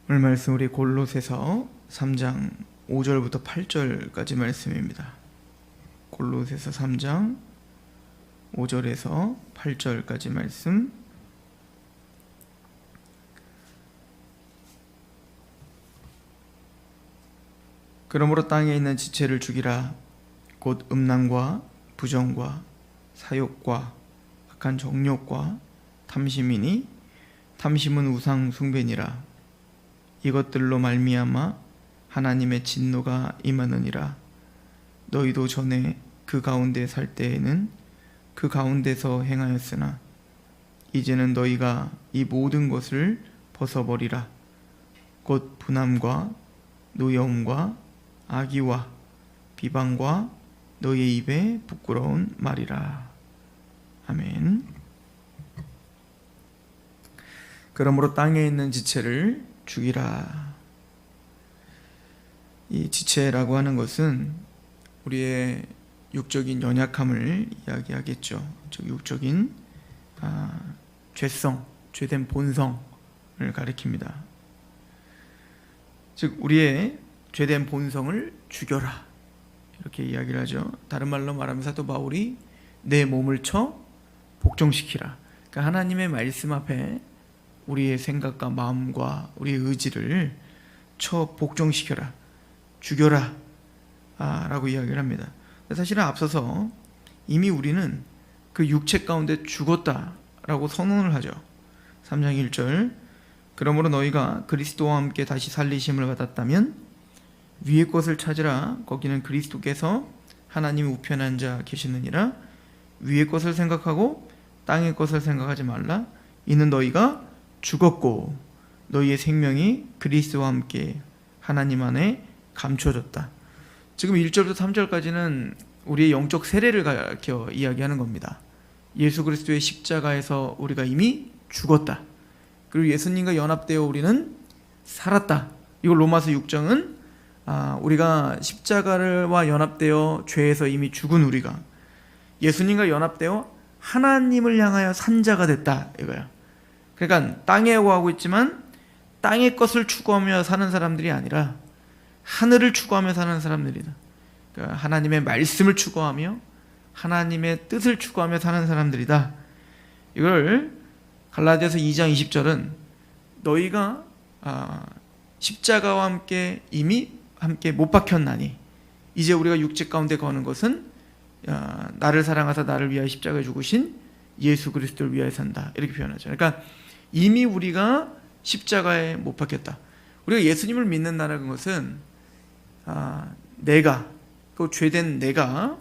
오늘 말씀 우리 골로새서 3장 5절부터 8절까지 말씀입니다. 골로새서 3장 5절에서 8절까지 말씀. 그러므로 땅에 있는 지체를 죽이라. 곧 음란과 부정과 사욕과 악한 정욕과 탐심이니 탐심은 우상 숭배니라. 이것들로 말미암아 하나님의 진노가 임하느니라. 너희도 전에 그 가운데 살 때에는 그 가운데서 행하였으나 이제는 너희가 이 모든 것을 벗어버리라. 곧 분함과 노여움과 악의와 비방과 너희의 입에 부끄러운 말이라. 아멘. 그러므로 땅에 있는 지체를 죽이라. 이 지체라고 하는 것은 우리의 육적인 연약함을 이야기하겠죠. 육적인 죄성, 죄된 본성을 가리킵니다. 즉 우리의 죄된 본성을 죽여라, 이렇게 이야기를 하죠. 다른 말로 말하면 사도 바울이 내 몸을 쳐 복종시키라. 그러니까 하나님의 말씀 앞에 우리의 생각과 마음과 우리의 의지를 쳐 복종시켜라, 죽여라 라고 이야기를 합니다. 사실은 앞서서 이미 우리는 그 육체 가운데 죽었다라고 선언을 하죠. 3장 1절 그러므로 너희가 그리스도와 함께 다시 살리심을 받았다면 위의 것을 찾으라. 거기는 그리스도께서 하나님 우편에 앉아 계시느니라. 위의 것을 생각하고 땅의 것을 생각하지 말라. 이는 너희가 죽었고 너희의 생명이 그리스도와 함께 하나님 안에 감춰졌다. 지금 1절부터 3절까지는 우리의 영적 세례를 가르쳐 이야기하는 겁니다. 예수 그리스도의 십자가에서 우리가 이미 죽었다. 그리고 예수님과 연합되어 우리는 살았다. 이걸 로마서 6장은 우리가 십자가와 연합되어 죄에서 이미 죽은 우리가 예수님과 연합되어 하나님을 향하여 산 자가 됐다, 이거야. 그러니까 땅에 거하고 있지만 땅의 것을 추구하며 사는 사람들이 아니라 하늘을 추구하며 사는 사람들이다. 그러니까 하나님의 말씀을 추구하며 하나님의 뜻을 추구하며 사는 사람들이다. 이걸 갈라디아서 2장 20절은 너희가 십자가와 함께 이미 함께 못 박혔나니 이제 우리가 육체 가운데 거는 것은 나를 사랑하사 나를 위하여 십자가에 죽으신 예수 그리스도를 위하여 산다, 이렇게 표현하죠. 그러니까 이미 우리가 십자가에 못 박혔다. 우리가 예수님을 믿는다는 것은 내가, 또 죄된 내가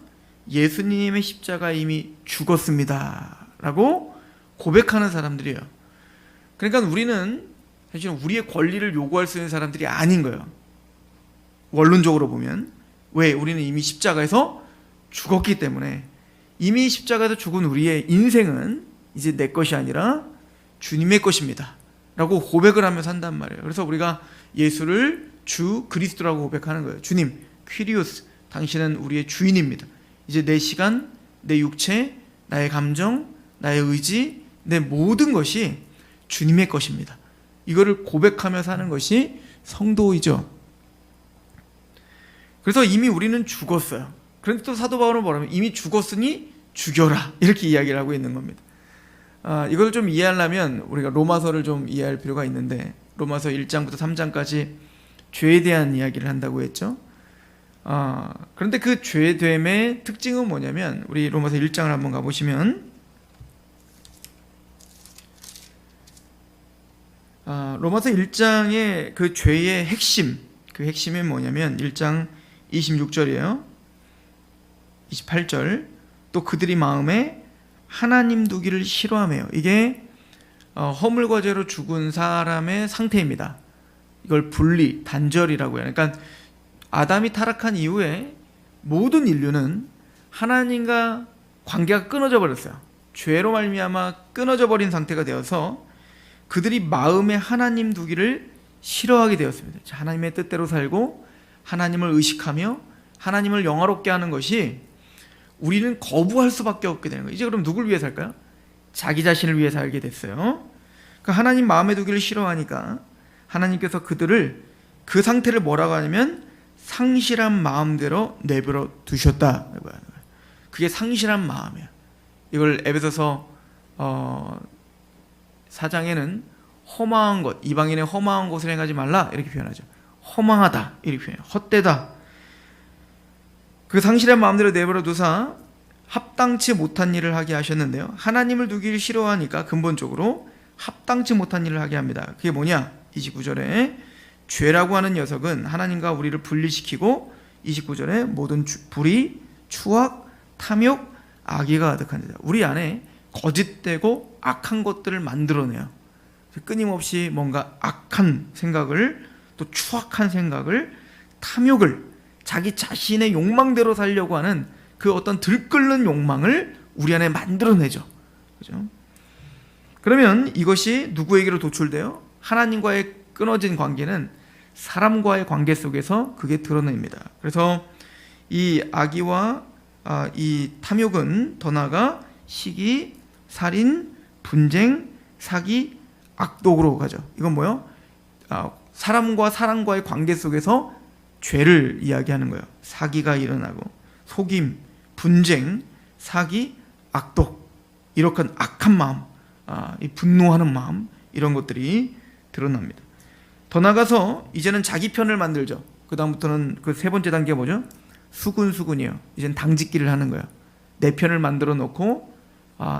예수님의 십자가에 이미 죽었습니다 라고 고백하는 사람들이에요. 그러니까 우리는 사실 우리의 권리를 요구할 수 있는 사람들이 아닌 거예요. 원론적으로 보면. 왜? 우리는 이미 십자가에서 죽었기 때문에. 이미 십자가에서 죽은 우리의 인생은 이제 내 것이 아니라 주님의 것입니다 라고 고백을 하며 산단 말이에요. 그래서 우리가 예수를 주 그리스도라고 고백하는 거예요. 주님, 퀴리오스, 당신은 우리의 주인입니다. 이제 내 시간, 내 육체, 나의 감정, 나의 의지, 내 모든 것이 주님의 것입니다. 이거를 고백하며 사는 것이 성도이죠. 그래서 이미 우리는 죽었어요. 그런데 또 사도 바울은 뭐라면 이미 죽었으니 죽여라, 이렇게 이야기를 하고 있는 겁니다. 이걸 좀 이해하려면 우리가 로마서를 좀 이해할 필요가 있는데, 로마서 1장부터 3장까지 죄에 대한 이야기를 한다고 했죠. 그런데 그 죄됨의 특징은 뭐냐면, 우리 로마서 1장을 한번 가보시면 로마서 1장의 그 죄의 핵심, 그 핵심이 뭐냐면 1장 26절이에요. 28절 또 그들이 마음에 하나님 두기를 싫어하며, 이게 허물과 죄로 죽은 사람의 상태입니다. 이걸 분리, 단절이라고 해요. 그러니까 아담이 타락한 이후에 모든 인류는 하나님과 관계가 끊어져 버렸어요. 죄로 말미암아 끊어져 버린 상태가 되어서 그들이 마음에 하나님 두기를 싫어하게 되었습니다. 하나님의 뜻대로 살고 하나님을 의식하며 하나님을 영화롭게 하는 것이 우리는 거부할 수밖에 없게 되는 거예요. 이제 그럼 누굴 위해 살까요? 자기 자신을 위해 살게 됐어요. 그러니까 하나님 마음에 두기를 싫어하니까 하나님께서 그들을 그 상태를 뭐라고 하냐면 상실한 마음대로 내버려 두셨다. 그게 상실한 마음이에요. 이걸 에베소서 4장에는 허망한 것, 이방인의 허망한 것을 행하지 말라 이렇게 표현하죠. 허망하다 이렇게 표현해요. 헛되다. 그 상실한 마음대로 내버려 두사 합당치 못한 일을 하게 하셨는데요. 하나님을 두기를 싫어하니까 근본적으로 합당치 못한 일을 하게 합니다. 그게 뭐냐? 29절에 죄라고 하는 녀석은 하나님과 우리를 분리시키고 29절에 모든 불의, 추악, 탐욕, 악의가 가득한 자다. 우리 안에 거짓되고 악한 것들을 만들어내요. 끊임없이 뭔가 악한 생각을, 또 추악한 생각을, 탐욕을, 자기 자신의 욕망대로 살려고 하는 그 어떤 들끓는 욕망을 우리 안에 만들어내죠. 그죠? 그러면 이것이 누구에게로 도출돼요? 하나님과의 끊어진 관계는 사람과의 관계 속에서 그게 드러냅니다. 그래서 이 악의와 이 탐욕은 더 나아가 시기, 살인, 분쟁, 사기, 악독으로 가죠. 이건 뭐예요? 사람과 사람과의 관계 속에서 죄를 이야기하는 거예요. 사기가 일어나고 속임, 분쟁, 사기, 악독, 이렇게 악한 마음, 이 분노하는 마음, 이런 것들이 드러납니다. 더 나가서 이제는 자기 편을 만들죠. 그 다음부터는 그 세 번째 단계가 뭐죠? 수군수군이에요. 이제는 당짓기를 하는 거예요. 내 편을 만들어 놓고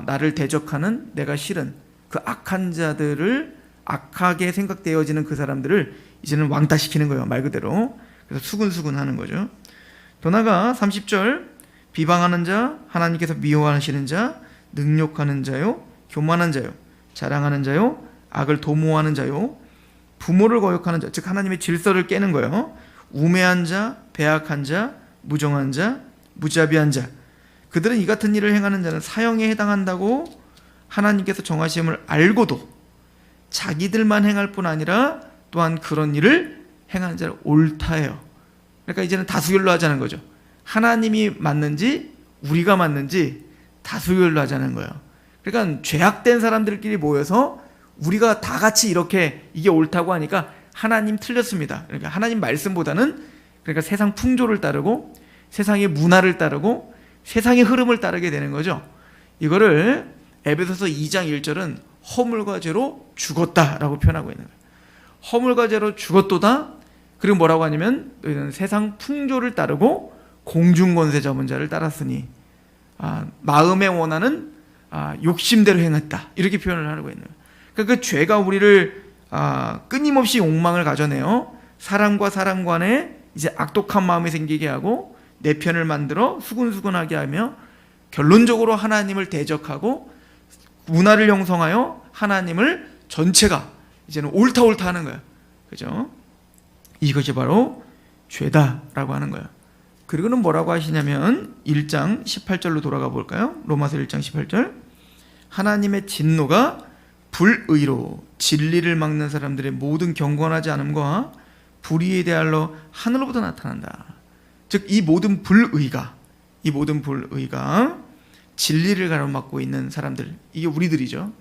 나를 대적하는, 내가 싫은 그 악한 자들을, 악하게 생각되어지는 그 사람들을 이제는 왕따시키는 거예요. 말 그대로. 그래서 수군수군 하는 거죠. 더 나아가 30절, 비방하는 자, 하나님께서 미워하시는 자, 능욕하는 자요, 교만한 자요, 자랑하는 자요, 악을 도모하는 자요, 부모를 거역하는 자, 즉 하나님의 질서를 깨는 거예요. 우매한 자, 배악한 자, 무정한 자, 무자비한 자, 그들은 이 같은 일을 행하는 자는 사형에 해당한다고 하나님께서 정하심을 알고도 자기들만 행할 뿐 아니라 또한 그런 일을 행하는 자를 옳다해요. 그러니까 이제는 다수결로 하자는 거죠. 하나님이 맞는지 우리가 맞는지 다수결로 하자는 거예요. 그러니까 죄악된 사람들끼리 모여서 우리가 다 같이 이렇게 이게 옳다고 하니까 하나님 틀렸습니다. 그러니까 하나님 말씀보다는, 그러니까 세상 풍조를 따르고 세상의 문화를 따르고 세상의 흐름을 따르게 되는 거죠. 이거를 에베소서 2장 1절은 허물과 죄로 죽었다라고 표현하고 있는 거예요. 허물과 죄로 죽었도다. 그리고 뭐라고 하냐면 너희는 세상 풍조를 따르고 공중권세 잡은 자를 따랐으니 마음에 원하는 욕심대로 행했다. 이렇게 표현을 하고 있는 거예요. 그러니까 그 죄가 우리를 끊임없이 욕망을 가져내요. 사람과 사람 간에 이제 악독한 마음이 생기게 하고 내 편을 만들어 수군수군하게 하며 결론적으로 하나님을 대적하고 문화를 형성하여 하나님을 전체가 이제는 옳다 하는 거예요. 그죠? 이것이 바로 죄다라고 하는 거예요. 그리고는 뭐라고 하시냐면 1장 18절로 돌아가 볼까요? 로마서 1장 18절. 하나님의 진노가 불의로 진리를 막는 사람들의 모든 경건하지 않음과 불의에 대하여 하늘로부터 나타난다. 즉 이 모든 불의가 진리를 가로막고 있는 사람들, 이게 우리들이죠.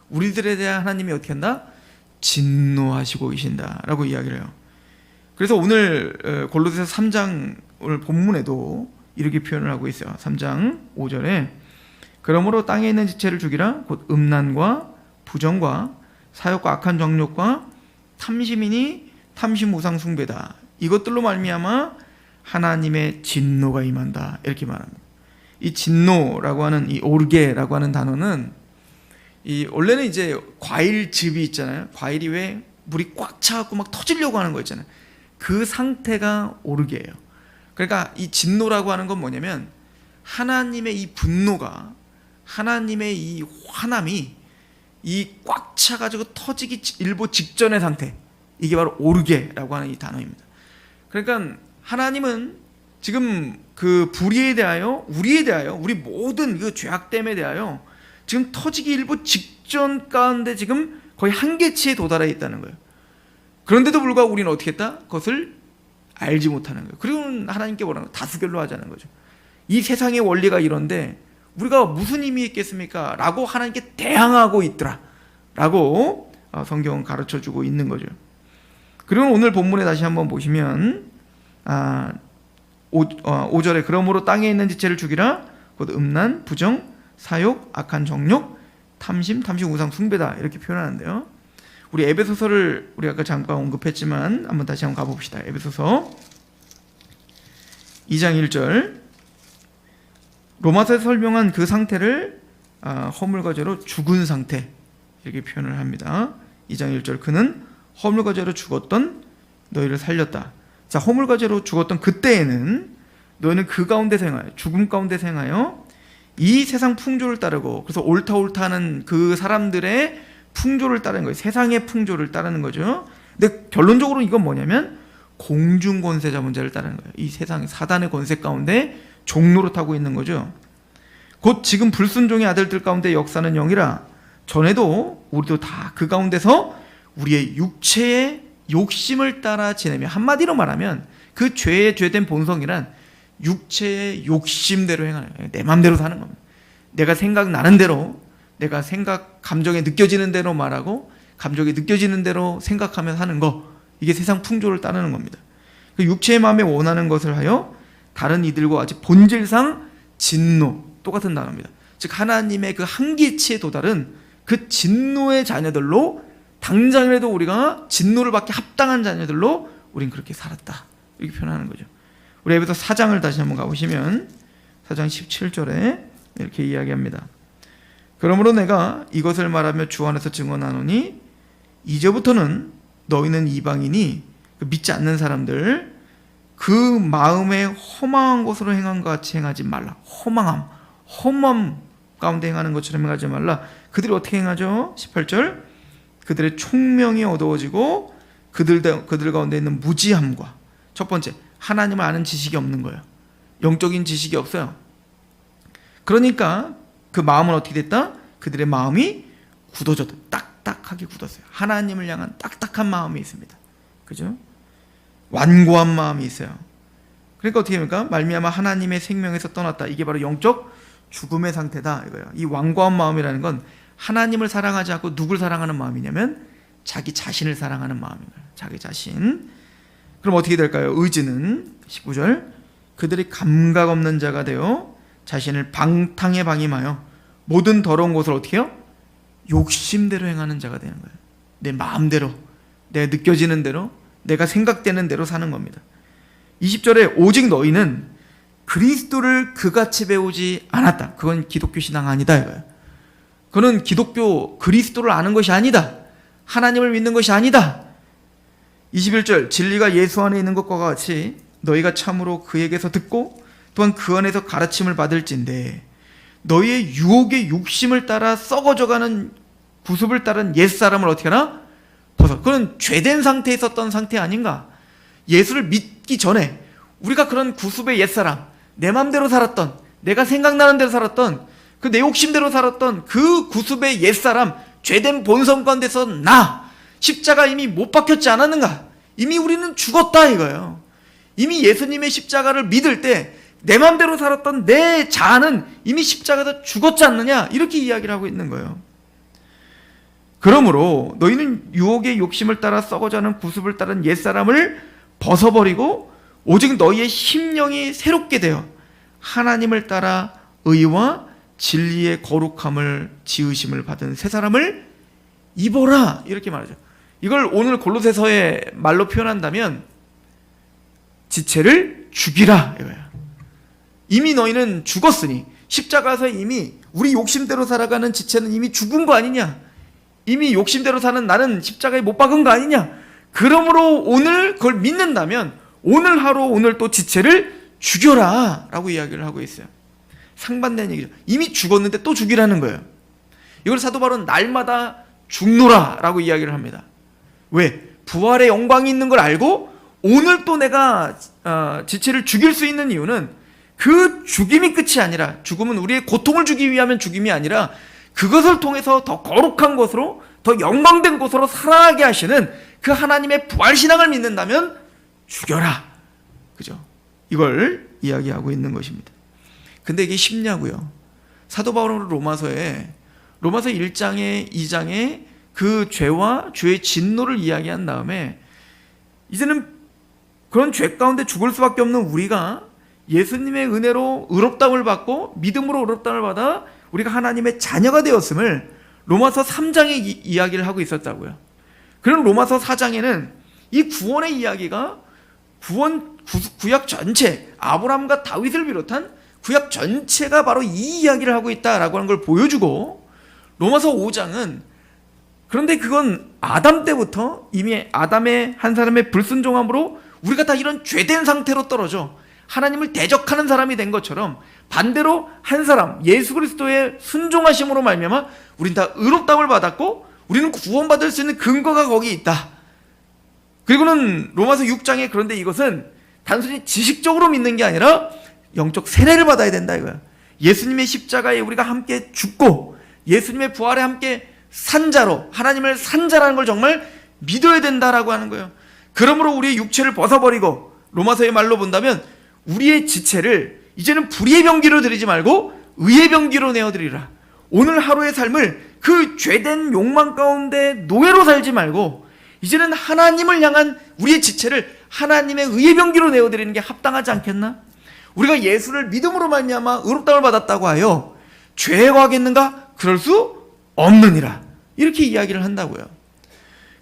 우리들에 대한 하나님이 어떻게 한다? 진노하시고 계신다라고 이야기를 해요. 그래서 오늘 골로새서 3장 오늘 본문에도 이렇게 표현을 하고 있어요. 3장 5절에 그러므로 땅에 있는 지체를 죽이라. 곧 음란과 부정과 사욕과 악한 정욕과 탐심이니 탐심 우상 숭배다. 이것들로 말미암아 하나님의 진노가 임한다. 이렇게 말합니다. 이 진노라고 하는 이 오르게라고 하는 단어는 원래는 이제 과일즙이 있잖아요. 과일이 왜 물이 꽉 차갖고 막 터지려고 하는 거 있잖아요. 그 상태가 오르게예요. 그러니까 이 진노라고 하는 건 뭐냐면 하나님의 이 분노가, 하나님의 이 화남이 이 꽉 차가지고 터지기 일보 직전의 상태, 이게 바로 오르게라고 하는 이 단어입니다. 그러니까 하나님은 지금 그 불의에 대하여, 우리에 대하여, 우리 모든 그 죄악됨에 대하여 지금 터지기 일보 직전 가운데 지금 거의 한계치에 도달해 있다는 거예요. 그런데도 불구하고 우리는 어떻게 했다? 그것을 알지 못하는 거예요. 그리고 하나님께 뭐라는 거예요? 다수결로 하자는 거죠. 이 세상의 원리가 이런데 우리가 무슨 힘이 있겠습니까? 라고 하나님께 대항하고 있더라 라고 성경은 가르쳐주고 있는 거죠. 그리고 오늘 본문에 다시 한번 보시면 5절에 그러므로 땅에 있는 지체를 죽이라. 곧 음란, 부정, 사욕, 악한 정욕, 탐심, 우상 숭배다. 이렇게 표현하는데요. 우리 에베소서를 우리 아까 잠깐 언급했지만 한번 다시 한번 가봅시다. 에베소서 2장 1절. 로마서에서 설명한 그 상태를 허물과 죄로 죽은 상태 이렇게 표현을 합니다. 2장 1절. 그는 허물과 죄로 죽었던 너희를 살렸다. 자, 허물과 죄로 죽었던 그때에는 너희는 그 가운데서 행하여, 죽음 가운데서 행하여 이 세상 풍조를 따르고, 그래서 옳다 하는 그 사람들의 풍조를 따르는 거예요. 세상의 풍조를 따르는 거죠. 근데 결론적으로 이건 뭐냐면 공중 권세자 문제를 따르는 거예요. 이 세상 사단의 권세 가운데 종로로 타고 있는 거죠. 곧 지금 불순종의 아들들 가운데 역사는 영이라. 전에도 우리도 다 그 가운데서 우리의 육체의 욕심을 따라 지내며, 한마디로 말하면 그 죄의 죄된 본성이란 육체의 욕심대로 행하는 거예요. 내 마음대로 사는 겁니다. 내가 생각나는 대로, 내가 감정에 느껴지는 대로 말하고 감정에 느껴지는 대로 생각하며 사는 거, 이게 세상 풍조를 따르는 겁니다. 그 육체의 마음에 원하는 것을 하여 다른 이들과 같이 본질상 진노, 똑같은 단어입니다. 즉 하나님의 그 한계치에 도달은 그 진노의 자녀들로, 당장이라도 우리가 진노를 받기 합당한 자녀들로 우린 그렇게 살았다, 이렇게 표현하는 거죠. 우리 에베소 4장을 다시 한번 가보시면 4장 17절에 이렇게 이야기합니다. 그러므로 내가 이것을 말하며 주 안에서 증언하노니 이제부터는 너희는 이방인이, 믿지 않는 사람들, 그 마음에 허망한 것으로 행한 것 같이 행하지 말라. 험함 가운데 행하는 것처럼 행하지 말라. 그들이 어떻게 행하죠? 18절. 그들의 총명이 어두워지고 그들 가운데 있는 무지함과, 첫 번째, 하나님을 아는 지식이 없는 거예요. 영적인 지식이 없어요. 그러니까 그 마음은 어떻게 됐다? 그들의 마음이 굳어졌다. 딱딱하게 굳었어요. 하나님을 향한 딱딱한 마음이 있습니다. 그죠? 완고한 마음이 있어요. 그러니까 어떻게 합니까? 말미암아 하나님의 생명에서 떠났다. 이게 바로 영적 죽음의 상태다, 이거예요. 이 완고한 마음이라는 건 하나님을 사랑하지 않고 누굴 사랑하는 마음이냐면 자기 자신을 사랑하는 마음인 거예요. 자기 자신. 그럼 어떻게 될까요? 의지는 19절. 그들이 감각 없는 자가 되어 자신을 방탕에 방임하여 모든 더러운 것을 어떻게 해요? 욕심대로 행하는 자가 되는 거예요. 내 마음대로, 내가 느껴지는 대로, 내가 생각되는 대로 사는 겁니다. 20절에 오직 너희는 그리스도를 그같이 배우지 않았다. 그건 기독교 신앙 아니다, 이거예요. 그는 기독교 그리스도를 아는 것이 아니다. 하나님을 믿는 것이 아니다. 21절. 진리가 예수 안에 있는 것과 같이 너희가 참으로 그에게서 듣고 또한 그 안에서 가르침을 받을진대 너희의 유혹의 욕심을 따라 썩어져가는 구습을 따른 옛사람을 어떻게 하나? 벗어. 그건 죄된 상태에 있었던 상태 아닌가? 예수를 믿기 전에 우리가 그런 구습의 옛사람, 내 맘대로 살았던, 내가 생각나는 대로 살았던, 그 내 욕심대로 살았던 그 구습의 옛사람, 죄된 본성 가운데서 십자가 이미 못 박혔지 않았는가? 이미 우리는 죽었다, 이거예요. 이미 예수님의 십자가를 믿을 때 내 맘대로 살았던 내 자아는 이미 십자가에서 죽었지 않느냐? 이렇게 이야기를 하고 있는 거예요. 그러므로 너희는 유혹의 욕심을 따라 썩어가는 구습을 따른 옛사람을 벗어버리고 오직 너희의 심령이 새롭게 되어 하나님을 따라 의와 진리의 거룩함을 지으심을 받은 새 사람을 입어라, 이렇게 말하죠. 이걸 오늘 골로새서의 말로 표현한다면 지체를 죽이라, 이거야. 이미 너희는 죽었으니, 십자가에서 이미 우리 욕심대로 살아가는 지체는 이미 죽은 거 아니냐? 이미 욕심대로 사는 나는 십자가에 못 박은 거 아니냐? 그러므로 오늘 그걸 믿는다면 오늘 하루, 오늘 또 지체를 죽여라 라고 이야기를 하고 있어요. 상반된 얘기죠. 이미 죽었는데 또 죽이라는 거예요. 이걸 사도 바울은 날마다 죽노라 라고 이야기를 합니다. 왜? 부활의 영광이 있는 걸 알고 오늘 또 내가 지체를 죽일 수 있는 이유는 그 죽임이 끝이 아니라, 죽음은 우리의 고통을 주기 위하면 죽임이 아니라 그것을 통해서 더 거룩한 것으로, 더 영광된 것으로 살아가게 하시는 그 하나님의 부활신앙을 믿는다면 죽여라, 그죠? 이걸 이야기하고 있는 것입니다. 근데 이게 쉽냐고요? 사도 바울은 로마서 1장에 2장에 그 죄와 죄의 진노를 이야기한 다음에 이제는 그런 죄 가운데 죽을 수밖에 없는 우리가 예수님의 은혜로 의롭다움을 받고 믿음으로 의롭다움을 받아 우리가 하나님의 자녀가 되었음을 로마서 3장에 이야기를 하고 있었다고요. 그런 로마서 4장에는 이 구원의 이야기가 구약 전체, 아브라함과 다윗을 비롯한 구약 전체가 바로 이 이야기를 하고 있다라고 하는 걸 보여주고, 로마서 5장은 그런데 그건 아담 때부터 이미 아담의 한 사람의 불순종함으로 우리가 다 이런 죄된 상태로 떨어져 하나님을 대적하는 사람이 된 것처럼, 반대로 한 사람 예수 그리스도의 순종하심으로 말미암아 우린 다 의롭다움을 받았고 우리는 구원받을 수 있는 근거가 거기 있다. 그리고는 로마서 6장에 그런데 이것은 단순히 지식적으로 믿는 게 아니라 영적 세례를 받아야 된다 이거야. 예수님의 십자가에 우리가 함께 죽고 예수님의 부활에 함께 산 자로, 하나님을 산 자라는 걸 정말 믿어야 된다라고 하는 거예요. 그러므로 우리의 육체를 벗어버리고, 로마서의 말로 본다면 우리의 지체를 이제는 불의의 병기로 드리지 말고 의의 병기로 내어드리라. 오늘 하루의 삶을 그 죄된 욕망 가운데 노예로 살지 말고 이제는 하나님을 향한 우리의 지체를 하나님의 의의 병기로 내어드리는 게 합당하지 않겠나? 우리가 예수를 믿음으로 말미암아 의롭다움을 받았다고 하여 죄에 거하겠는가? 그럴 수 없느니라. 이렇게 이야기를 한다고요.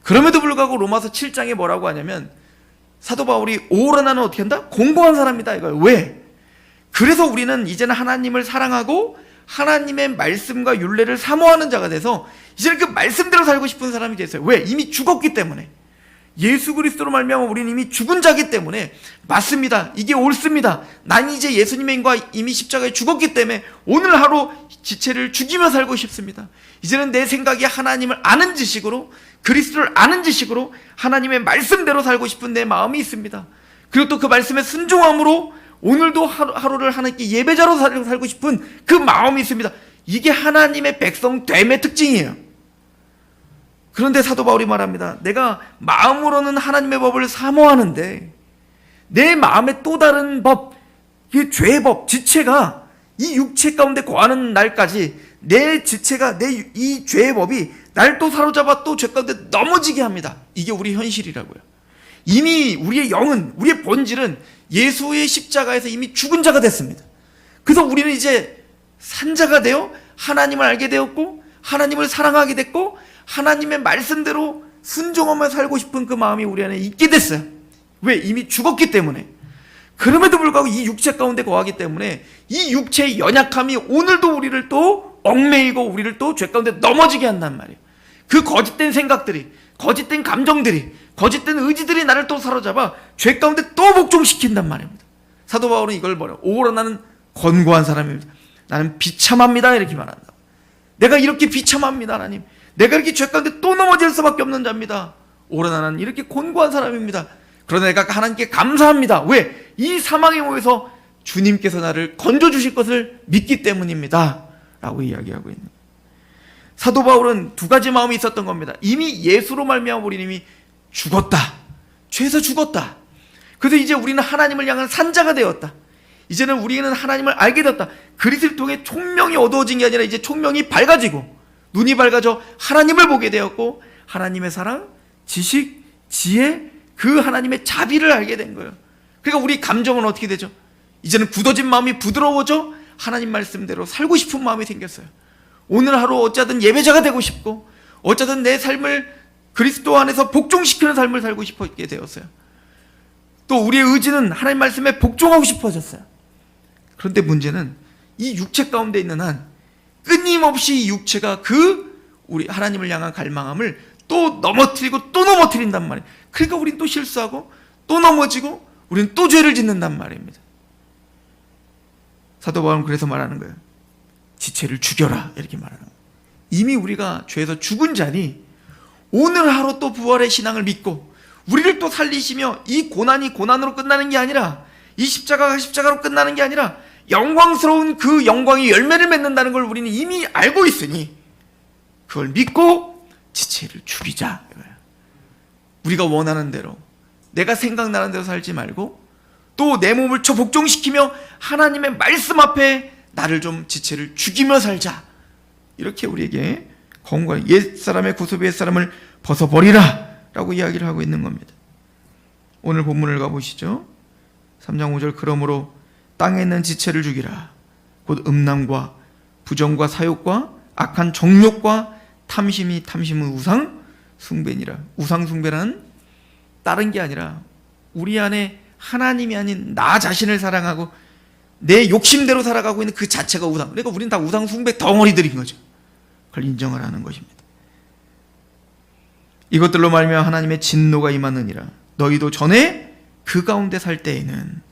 그럼에도 불구하고 로마서 7장에 뭐라고 하냐면, 사도 바울이 오호라나는 어떻게 한다? 공고한 사람이다 이거예요. 왜? 그래서 우리는 이제는 하나님을 사랑하고 하나님의 말씀과 율례를 사모하는 자가 돼서 이제는 그 말씀대로 살고 싶은 사람이 됐어요. 왜? 이미 죽었기 때문에. 예수 그리스도로 말미암아 우리는 이미 죽은 자기 때문에, 맞습니다, 이게 옳습니다, 난 이제 예수님의 인과 이미 십자가에 죽었기 때문에 오늘 하루 지체를 죽이며 살고 싶습니다. 이제는 내 생각이 하나님을 아는 지식으로, 그리스도를 아는 지식으로 하나님의 말씀대로 살고 싶은 내 마음이 있습니다. 그리고 또 그 말씀에 순종함으로 오늘도 하루를 하나님께 예배자로 살고 싶은 그 마음이 있습니다. 이게 하나님의 백성 됨의 특징이에요. 그런데 사도 바울이 말합니다. 내가 마음으로는 하나님의 법을 사모하는데 내 마음의 또 다른 법, 이 죄의 법, 지체가 이 육체 가운데 거하는 날까지 내 지체가, 내 이 죄의 법이 날 또 사로잡아 또 죄 가운데 넘어지게 합니다. 이게 우리 현실이라고요. 이미 우리의 영은, 우리의 본질은 예수의 십자가에서 이미 죽은 자가 됐습니다. 그래서 우리는 이제 산 자가 되어 하나님을 알게 되었고 하나님을 사랑하게 됐고 하나님의 말씀대로 순종하며 살고 싶은 그 마음이 우리 안에 있게 됐어요. 왜? 이미 죽었기 때문에. 그럼에도 불구하고 이 육체 가운데 거하기 때문에 이 육체의 연약함이 오늘도 우리를 또 얽매이고 우리를 또 죄 가운데 넘어지게 한단 말이에요. 그 거짓된 생각들이, 거짓된 감정들이, 거짓된 의지들이 나를 또 사로잡아 죄 가운데 또 복종시킨단 말입니다. 사도 바울은 이걸 뭐래요? 오히려 나는 권고한 사람입니다. 나는 비참합니다. 이렇게 말한다. 내가 이렇게 비참합니다, 하나님. 내가 이렇게 죄 가운데 또 넘어질 수밖에 없는 자입니다. 오히려 나는 이렇게 권고한 사람입니다. 그러나 내가 하나님께 감사합니다. 왜? 이 사망의 몸에서 주님께서 나를 건져주실 것을 믿기 때문입니다. 라고 이야기하고 있는 거예요. 사도 바울은 두 가지 마음이 있었던 겁니다. 이미 예수로 말미암아 우리는 이미 죽었다. 죄에서 죽었다. 그래서 이제 우리는 하나님을 향한 산자가 되었다. 이제는 우리는 하나님을 알게 되었다. 그리스도를 통해 총명이 어두워진 게 아니라 이제 총명이 밝아지고 눈이 밝아져 하나님을 보게 되었고 하나님의 사랑, 지식, 지혜, 그 하나님의 자비를 알게 된 거예요. 그러니까 우리 감정은 어떻게 되죠? 이제는 굳어진 마음이 부드러워져 하나님 말씀대로 살고 싶은 마음이 생겼어요. 오늘 하루 어쩌든 예배자가 되고 싶고 어쩌든 내 삶을 그리스도 안에서 복종시키는 삶을 살고 싶게 되었어요. 또 우리의 의지는 하나님 말씀에 복종하고 싶어졌어요. 그런데 문제는 이 육체 가운데 있는 한 끊임없이 이 육체가 우리 하나님을 향한 갈망함을 또 넘어뜨리고 또 넘어뜨린단 말이에요. 그러니까 우린 또 실수하고 또 넘어지고 우리는 또 죄를 짓는단 말입니다. 사도 바울은 그래서 말하는 거예요. 지체를 죽여라, 이렇게 말하는 거예요. 이미 우리가 죄에서 죽은 자니 오늘 하루 또 부활의 신앙을 믿고 우리를 또 살리시며 이 고난이 고난으로 끝나는 게 아니라 이 십자가가 십자가로 끝나는 게 아니라 영광스러운 그 영광이 열매를 맺는다는 걸 우리는 이미 알고 있으니 그걸 믿고 지체를 죽이자. 우리가 원하는 대로, 내가 생각나는 대로 살지 말고 또 내 몸을 복종시키며 하나님의 말씀 앞에 나를 좀 지체를 죽이며 살자. 이렇게 우리에게 권고해요. 옛사람의 구습의 옛사람을 벗어버리라 라고 이야기를 하고 있는 겁니다. 오늘 본문을 가보시죠. 3장 5절 그러므로 땅에 있는 지체를 죽이라. 곧 음란과 부정과 사욕과 악한 정욕과 탐심은 우상 숭배니라. 우상 숭배란 다른 게 아니라 우리 안에 하나님이 아닌 나 자신을 사랑하고 내 욕심대로 살아가고 있는 그 자체가 우상. 그러니까 우리는 다 우상 숭배 덩어리들인 거죠. 그걸 인정하라는 것입니다. 이것들로 말미암아 하나님의 진노가 임하느니라. 너희도 전에 그 가운데 살 때에는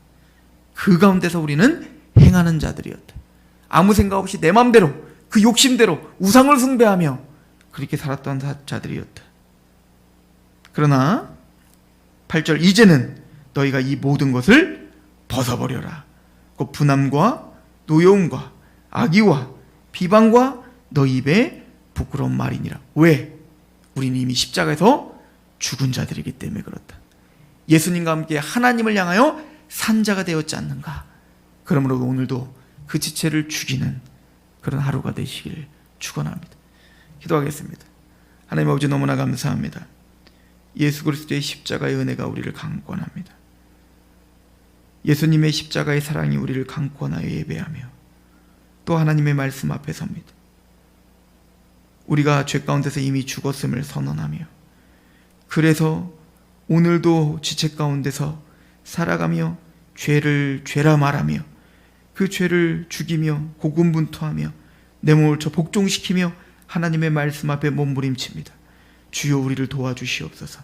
그 가운데서 우리는 행하는 자들이었다. 아무 생각 없이 내 맘대로 그 욕심대로 우상을 숭배하며 그렇게 살았던 자들이었다. 그러나 8절 이제는 너희가 이 모든 것을 벗어버려라. 곧 분함과 노여움과 악의와 비방과 너희 입에 부끄러운 말이니라. 왜? 우리는 이미 십자가에서 죽은 자들이기 때문에 그렇다. 예수님과 함께 하나님을 향하여 산 자가 되었지 않는가. 그러므로 오늘도 그 지체를 죽이는 그런 하루가 되시길 축원합니다. 기도하겠습니다. 하나님 아버지 너무나 감사합니다. 예수 그리스도의 십자가의 은혜가 우리를 강권합니다. 예수님의 십자가의 사랑이 우리를 강권하여 예배하며 또 하나님의 말씀 앞에 섭니다. 우리가 죄 가운데서 이미 죽었음을 선언하며 그래서 오늘도 지체 가운데서 살아가며 죄를 죄라 말하며 그 죄를 죽이며 고군분투하며 내 몸을 복종시키며 하나님의 말씀 앞에 몸부림칩니다. 주여 우리를 도와주시옵소서.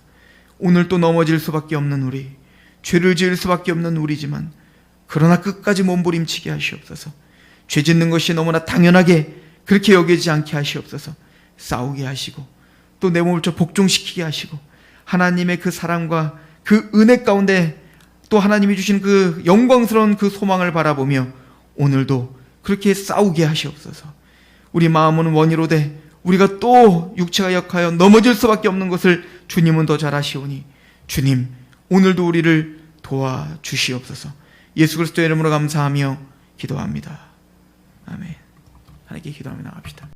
오늘 또 넘어질 수밖에 없는 우리, 죄를 지을 수밖에 없는 우리지만 그러나 끝까지 몸부림치게 하시옵소서. 죄 짓는 것이 너무나 당연하게 그렇게 여기지 않게 하시옵소서. 싸우게 하시고 또 내 몸을 복종시키게 하시고 하나님의 그 사랑과 그 은혜 가운데 또 하나님이 주신 그 영광스러운 그 소망을 바라보며 오늘도 그렇게 싸우게 하시옵소서. 우리 마음은 원이로되 우리가 또 육체가 약하여 넘어질 수밖에 없는 것을 주님은 더 잘 아시오니 주님 오늘도 우리를 도와주시옵소서. 예수 그리스도의 이름으로 감사하며 기도합니다. 아멘. 하나님께 기도하며 나갑시다.